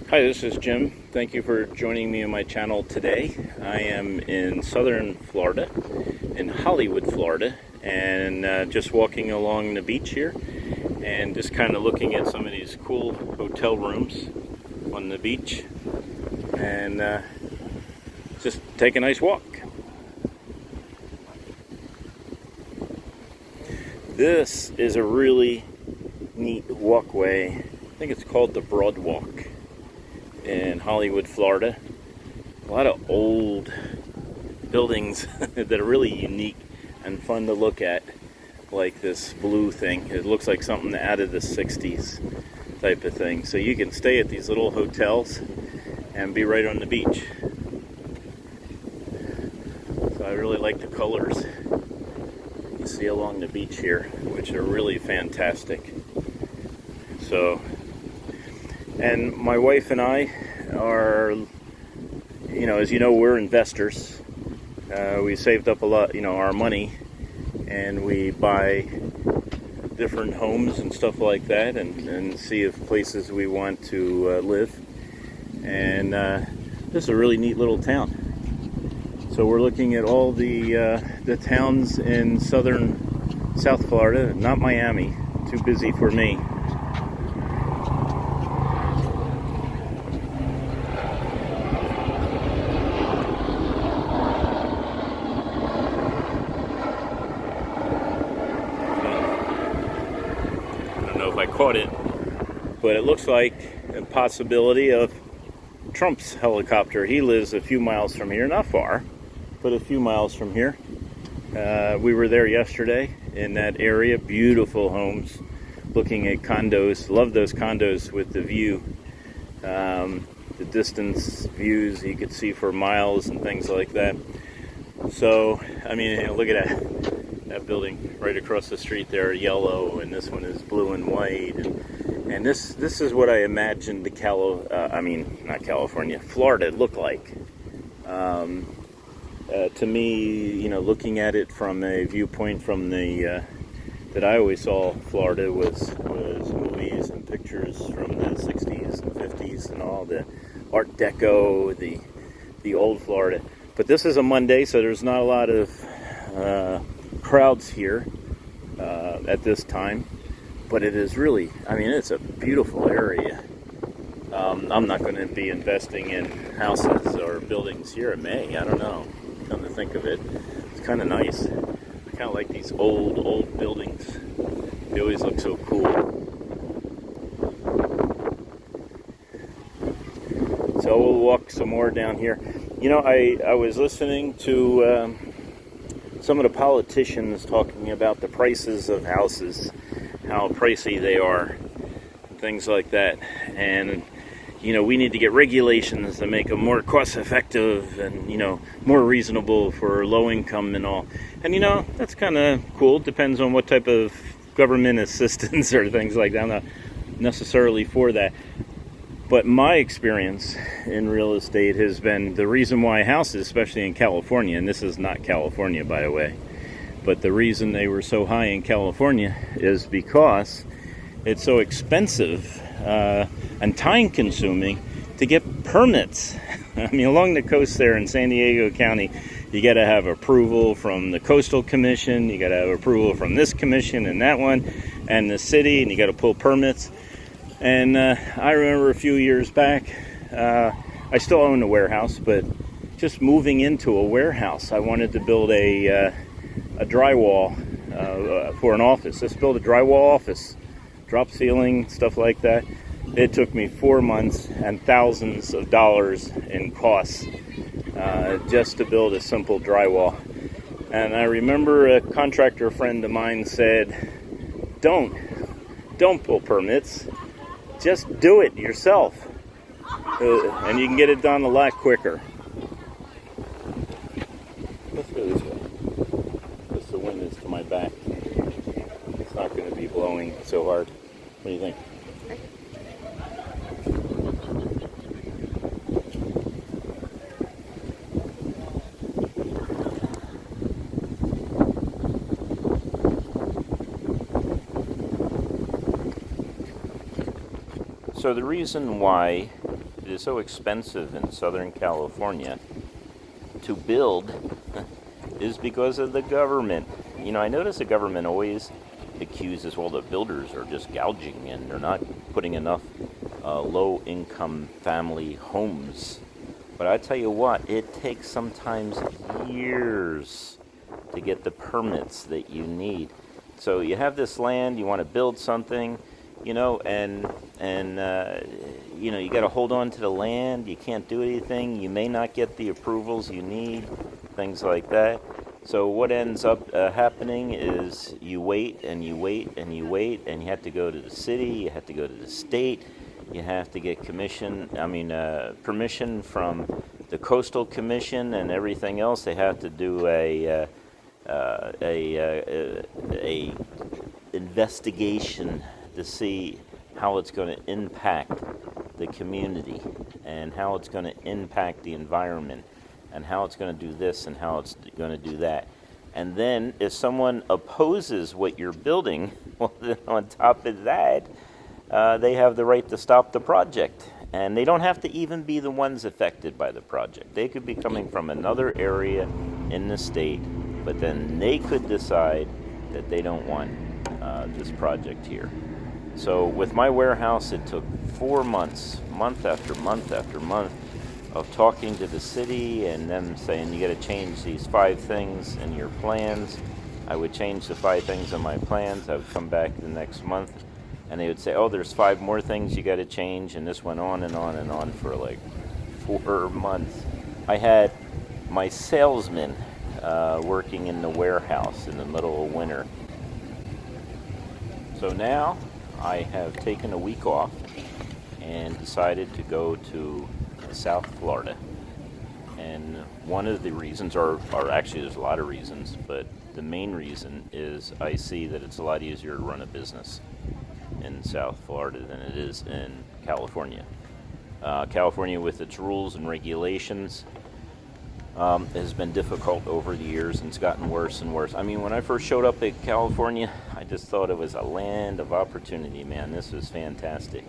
Hi, this is Jim. Thank you for joining me on my channel today. I am in southern Florida, in Hollywood, Florida, and just walking along the beach here and just kind of looking at some of these cool hotel rooms on the beach and just take a nice walk. This is a really neat walkway. I think it's called the Broad Walk in Hollywood, Florida. A lot of old buildings that are really unique and fun to look at, like this blue thing. It looks like something out of the 60s type of thing. So you can stay at these little hotels and be right on the beach. So I really like the colors you see along the beach here, which are really fantastic. So, and my wife and I are, as you know, we're investors. We saved up a lot, our money, and we buy different homes and stuff like that, and see if places we want to live. And this is a really neat little town. So we're looking at all the towns in South Florida, not Miami, too busy for me. I caught it, but it looks like a possibility of Trump's helicopter. He lives a few miles from here, not far, but a few miles from here. We were there yesterday in that area. Beautiful homes, looking at condos. Love those condos with the view, the distance views you could see for miles and things like that. So, look at that building right across the street there, yellow, and this one is blue and white. And this is what I imagined the Florida looked like. To me, looking at it from a viewpoint from the that I always saw Florida was movies and pictures from the 60s and 50s and all the Art Deco, the old Florida. But this is a Monday, so there's not a lot of crowds here at this time, but it is really, it's a beautiful area. I'm not going to be investing in houses or buildings here in May. I don't know, come to think of it. It's kind of nice. I kind of like these old buildings. They always look so cool. So we'll walk some more down here. I was listening to some of the politicians talking about the prices of houses, how pricey they are, things like that. And, we need to get regulations to make them more cost effective and, more reasonable for low income and all. And, that's kind of cool. Depends on what type of government assistance or things like that. I'm not necessarily for that. But my experience in real estate has been the reason why houses, especially in California, and this is not California, by the way, but the reason they were so high in California is because it's so expensive and time-consuming to get permits. Along the coast there in San Diego County, you got to have approval from the Coastal Commission, you got to have approval from this commission and that one, and the city, and you got to pull permits. And I remember a few years back, I still own a warehouse, but just moving into a warehouse, I wanted to build a drywall for an office. Let's build a drywall office, drop ceiling, stuff like that. It took me 4 months and thousands of dollars in costs just to build a simple drywall. And I remember a contractor friend of mine said, don't pull permits. Just do it yourself, and you can get it done a lot quicker. Let's go this way. Just the wind is to my back. It's not going to be blowing so hard. What do you think? So the reason why it is so expensive in Southern California to build is because of the government. I notice the government always accuses, well, the builders are just gouging and they're not putting enough low-income family homes. But I tell you what, it takes sometimes years to get the permits that you need. So you have this land, you want to build something, and you got to hold on to the land. You can't do anything. You may not get the approvals you need, things like that. So what ends up happening is you wait and you wait and you wait, and you have to go to the city, you have to go to the state, you have to get permission from the Coastal Commission and everything else. They have to do a investigation to see how it's going to impact the community and how it's going to impact the environment and how it's going to do this and how it's going to do that. And then if someone opposes what you're building, well, then on top of that, they have the right to stop the project. And they don't have to even be the ones affected by the project. They could be coming from another area in the state, but then they could decide that they don't want this project here. So with my warehouse, it took 4 months, month after month after month, of talking to the city and them saying, you got to change these 5 things in your plans. I would change the 5 things in my plans. I would come back the next month, and they would say, oh, there's 5 more things you got to change, and this went on and on and on for like 4 months. I had my salesman working in the warehouse in the middle of winter. So now I have taken a week off and decided to go to South Florida. And one of the reasons, or actually there's a lot of reasons, but the main reason is I see that it's a lot easier to run a business in South Florida than it is in California. California, with its rules and regulations, has been difficult over the years, and it's gotten worse and worse. I mean, when I first showed up in California, I just thought it was a land of opportunity, man. This was fantastic.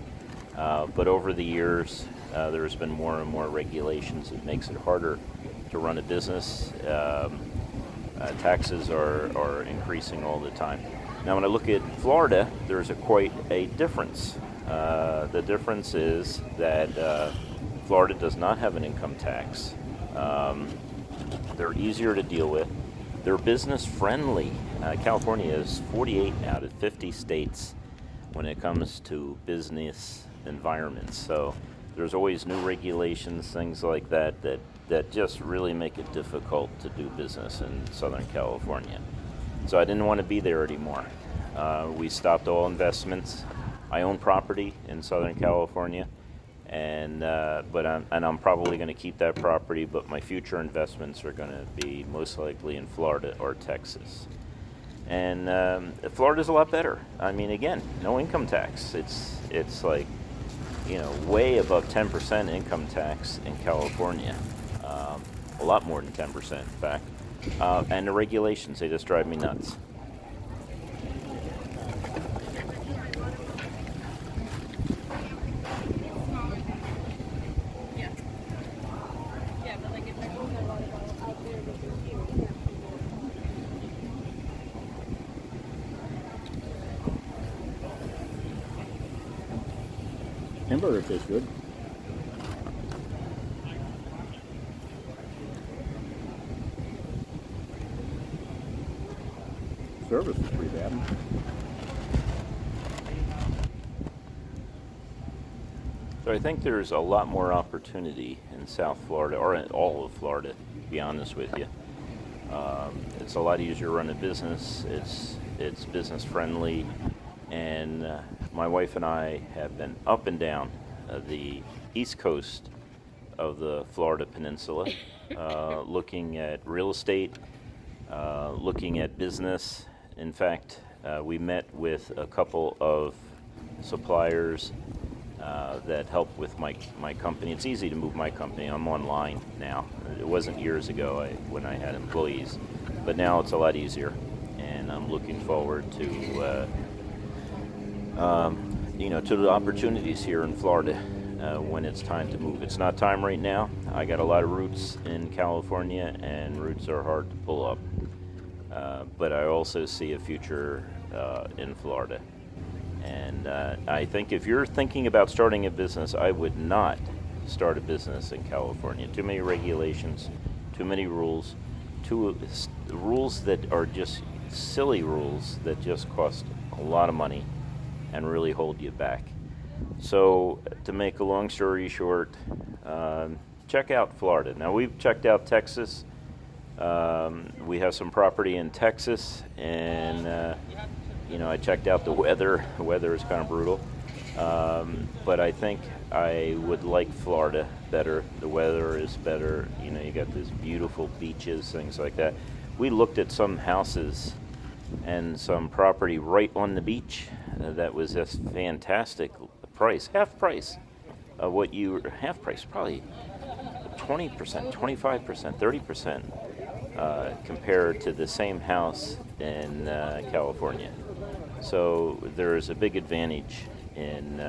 But over the years, there's been more and more regulations. It makes it harder to run a business. Taxes are increasing all the time. Now, when I look at Florida, there's quite a difference. The difference is that Florida does not have an income tax. They're easier to deal with. They're business friendly. California is 48 out of 50 states when it comes to business environments. So there's always new regulations, things like that just really make it difficult to do business in Southern California. So I didn't want to be there anymore. We stopped all investments. I own property in Southern California, and I'm probably going to keep that property, but my future investments are going to be most likely in Florida or Texas. And Florida's a lot better. I mean, again, no income tax. It's like, way above 10% income tax in California. A lot more than 10%, in fact. And the regulations, they just drive me nuts. Hamburger tastes good. Service is pretty bad. So I think there's a lot more opportunity in South Florida, or in all of Florida, to be honest with you. It's a lot easier to run a business. It's business friendly, and my wife and I have been up and down the east coast of the Florida Peninsula, looking at real estate, looking at business. In fact, we met with a couple of suppliers that help with my company. It's easy to move my company. I'm online now. It wasn't years ago when I had employees, but now it's a lot easier, and I'm looking forward to to the opportunities here in Florida. when it's time to move. It's not time right now. I got a lot of roots in California, and roots are hard to pull up. But I also see a future in Florida. And I think if you're thinking about starting a business, I would not start a business in California. Too many regulations, too many rules, rules that are just silly rules that just cost a lot of money and really hold you back. So to make a long story short, check out Florida. Now we've checked out Texas. We have some property in Texas, and I checked out the weather. The weather is kind of brutal, but I think I would like Florida better. The weather is better. You got these beautiful beaches, things like that. We looked at some houses and some property right on the beach that was a fantastic price, half price of what half price, probably 20%, 25%, 30% compared to the same house in California. So there is a big advantage in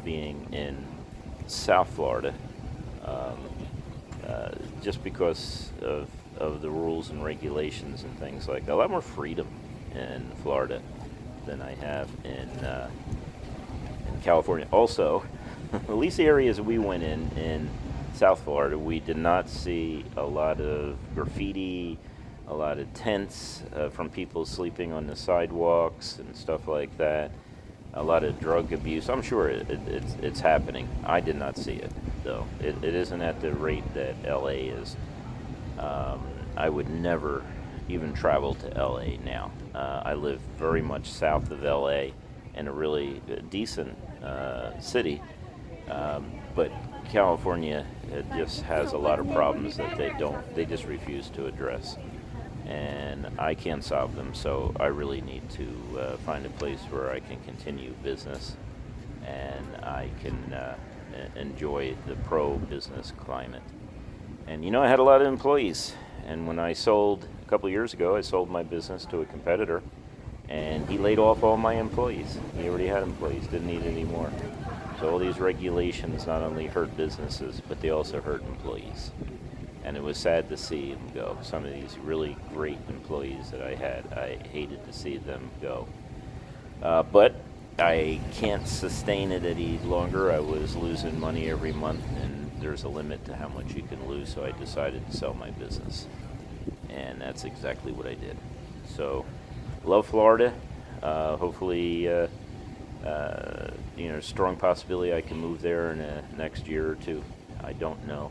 being in South Florida, just because of the rules and regulations and things like that. A lot more freedom in Florida than I have in California. Also, at least the areas we went in South Florida, we did not see a lot of graffiti, a lot of tents from people sleeping on the sidewalks and stuff like that. A lot of drug abuse. I'm sure it's happening. I did not see it, though. It isn't at the rate that LA is. I would never even travel to LA now. I live very much south of LA in a really decent city, but California just has a lot of problems that they just refuse to address, and I can't solve them. So I really need to find a place where I can continue business and I can enjoy the pro-business climate. And I had a lot of employees, and when I sold a couple of years ago, I sold my business to a competitor, and he laid off all my employees. He already had employees, didn't need any more. So all these regulations not only hurt businesses, but they also hurt employees. And it was sad to see them go. Some of these really great employees that I had, I hated to see them go. But I can't sustain it any longer. I was losing money every month, and there's a limit to how much you can lose, so I decided to sell my business. And that's exactly what I did. So, love Florida. Hopefully, strong possibility I can move there in the next year or two. I don't know.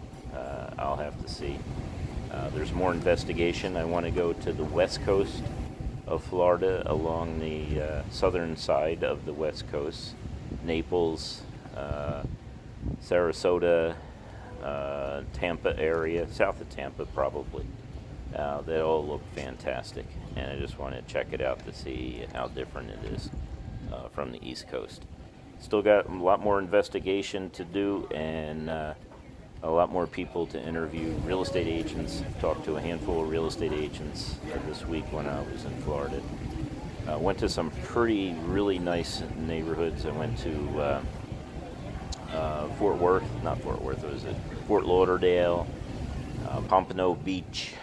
I'll have to see. There's more investigation. I want to go to the west coast of Florida, along the southern side of the west coast. Naples, Sarasota, Tampa area, south of Tampa probably. They all look fantastic, and I just want to check it out to see how different it is from the East Coast. Still got a lot more investigation to do, and a lot more people to interview. Real estate agents. Talked to a handful of real estate agents this week when I was in Florida. Went to some really nice neighborhoods. I went to Fort Lauderdale, Pompano Beach,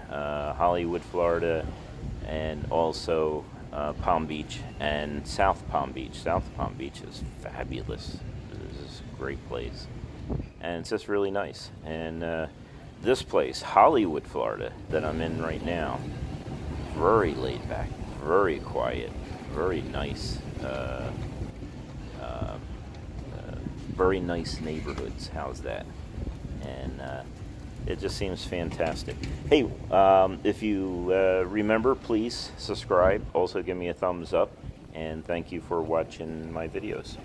Hollywood, Florida, and also Palm Beach and South Palm Beach. South Palm Beach is fabulous. This is a great place, and it's just really nice. And this place, Hollywood, Florida, that I'm in right now, very laid back, very quiet, very nice. Very nice neighborhoods. How's that? And it just seems fantastic. Hey, if you remember, please subscribe. Also, give me a thumbs up. And thank you for watching my videos.